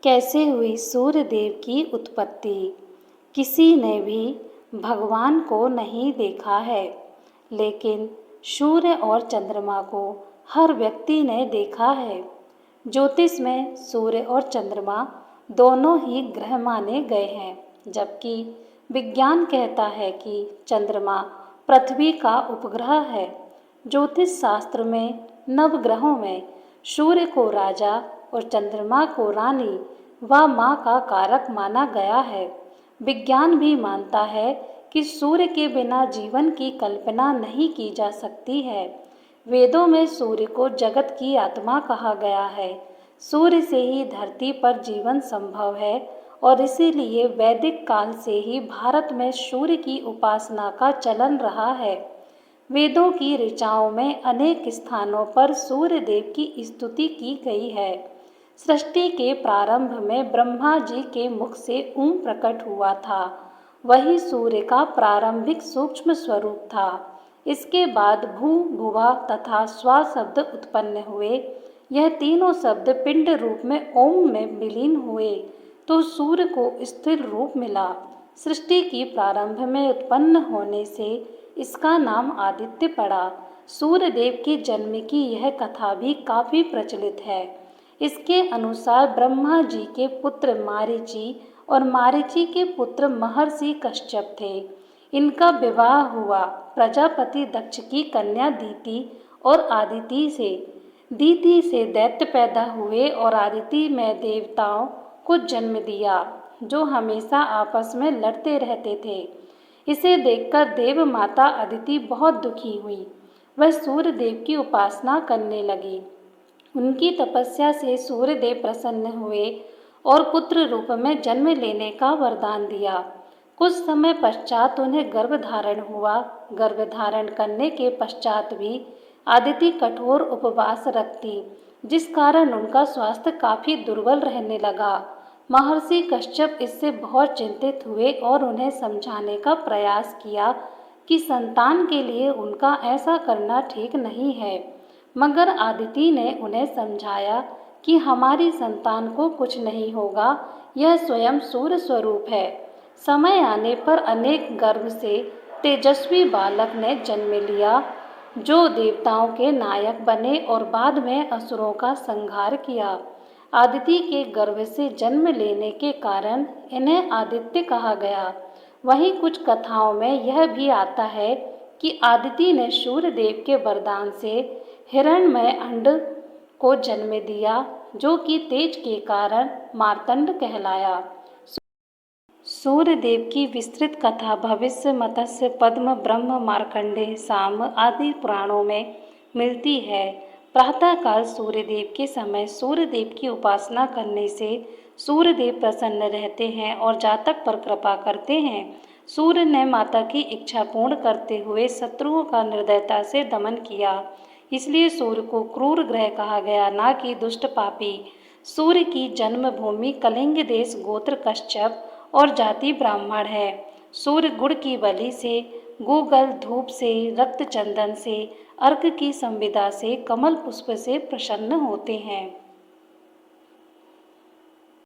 कैसे हुई सूर्य देव की उत्पत्ति। किसी ने भी भगवान को नहीं देखा है, लेकिन सूर्य और चंद्रमा को हर व्यक्ति ने देखा है। ज्योतिष में सूर्य और चंद्रमा दोनों ही ग्रह माने गए हैं, जबकि विज्ञान कहता है कि चंद्रमा पृथ्वी का उपग्रह है। ज्योतिष शास्त्र में नवग्रहों में सूर्य को राजा और चंद्रमा को रानी व माँ का कारक माना गया है। विज्ञान भी मानता है कि सूर्य के बिना जीवन की कल्पना नहीं की जा सकती है। वेदों में सूर्य को जगत की आत्मा कहा गया है। सूर्य से ही धरती पर जीवन संभव है और इसीलिए वैदिक काल से ही भारत में सूर्य की उपासना का चलन रहा है। वेदों की ऋचाओं में अनेक स्थानों पर सूर्य देव की स्तुति की गई है। सृष्टि के प्रारंभ में ब्रह्मा जी के मुख से ओम प्रकट हुआ था। वही सूर्य का प्रारंभिक सूक्ष्म स्वरूप था। इसके बाद भू, भुवा तथा स्वा शब्द उत्पन्न हुए। यह तीनों शब्द पिंड रूप में ओम में विलीन हुए तो सूर्य को स्थिर रूप मिला। सृष्टि की प्रारंभ में उत्पन्न होने से इसका नाम आदित्य पड़ा। सूर्य देव के जन्म की यह कथा भी काफी प्रचलित है। इसके अनुसार ब्रह्मा जी के पुत्र मारीची और मारीची के पुत्र महर्षि कश्यप थे। इनका विवाह हुआ प्रजापति दक्ष की कन्या दीति और आदिति से। दीति से दैत्य पैदा हुए और आदिति में देवताओं को जन्म दिया, जो हमेशा आपस में लड़ते रहते थे। इसे देखकर देव माता अदिति बहुत दुखी हुई। वह सूर्य देव की उपासना करने लगी। उनकी तपस्या से सूर्य देव प्रसन्न हुए और पुत्र रूप में जन्म लेने का वरदान दिया। कुछ समय पश्चात उन्हें गर्भ धारण हुआ। गर्भ धारण करने के पश्चात भी आदिति कठोर उपवास रखती, जिस कारण उनका स्वास्थ्य काफी दुर्बल रहने लगा। महर्षि कश्यप इससे बहुत चिंतित हुए और उन्हें समझाने का प्रयास किया कि संतान के लिए उनका ऐसा करना ठीक नहीं है, मगर आदिति ने उन्हें समझाया कि हमारी संतान को कुछ नहीं होगा, यह स्वयं सूर्य स्वरूप है। समय आने पर अनेक गर्भ से तेजस्वी बालक ने जन्म लिया, जो देवताओं के नायक बने और बाद में असुरों का संहार किया। आदिति के गर्भ से जन्म लेने के कारण इन्हें आदित्य कहा गया। वहीं कुछ कथाओं में यह भी आता है कि आदिति ने सूर्य देव के वरदान से हिरण्मय अंड को जन्म दिया, जो कि तेज के कारण मार्तंड कहलाया। सूर्य देव की विस्तृत कथा भविष्य, मत्स्य, पद्म, ब्रह्म, मार्कंडेय, साम आदि पुराणों में मिलती है। प्रातःकाल सूर्य देव के समय सूर्य देव की उपासना करने से सूर्य देव प्रसन्न रहते हैं और जातक पर कृपा करते हैं। सूर्य ने माता की इच्छा पूर्ण करते हुए शत्रुओं का निर्दयता से दमन किया, इसलिए सूर्य को क्रूर ग्रह कहा गया, ना कि दुष्ट पापी। सूर्य की जन्मभूमि कलिंग देश, गोत्र कश्यप और जाति ब्राह्मण है। सूर्य गुड़ की बलि से, गूगल धूप से, रक्त चंदन से, अर्क की संविदा से, कमल पुष्प से प्रसन्न होते हैं।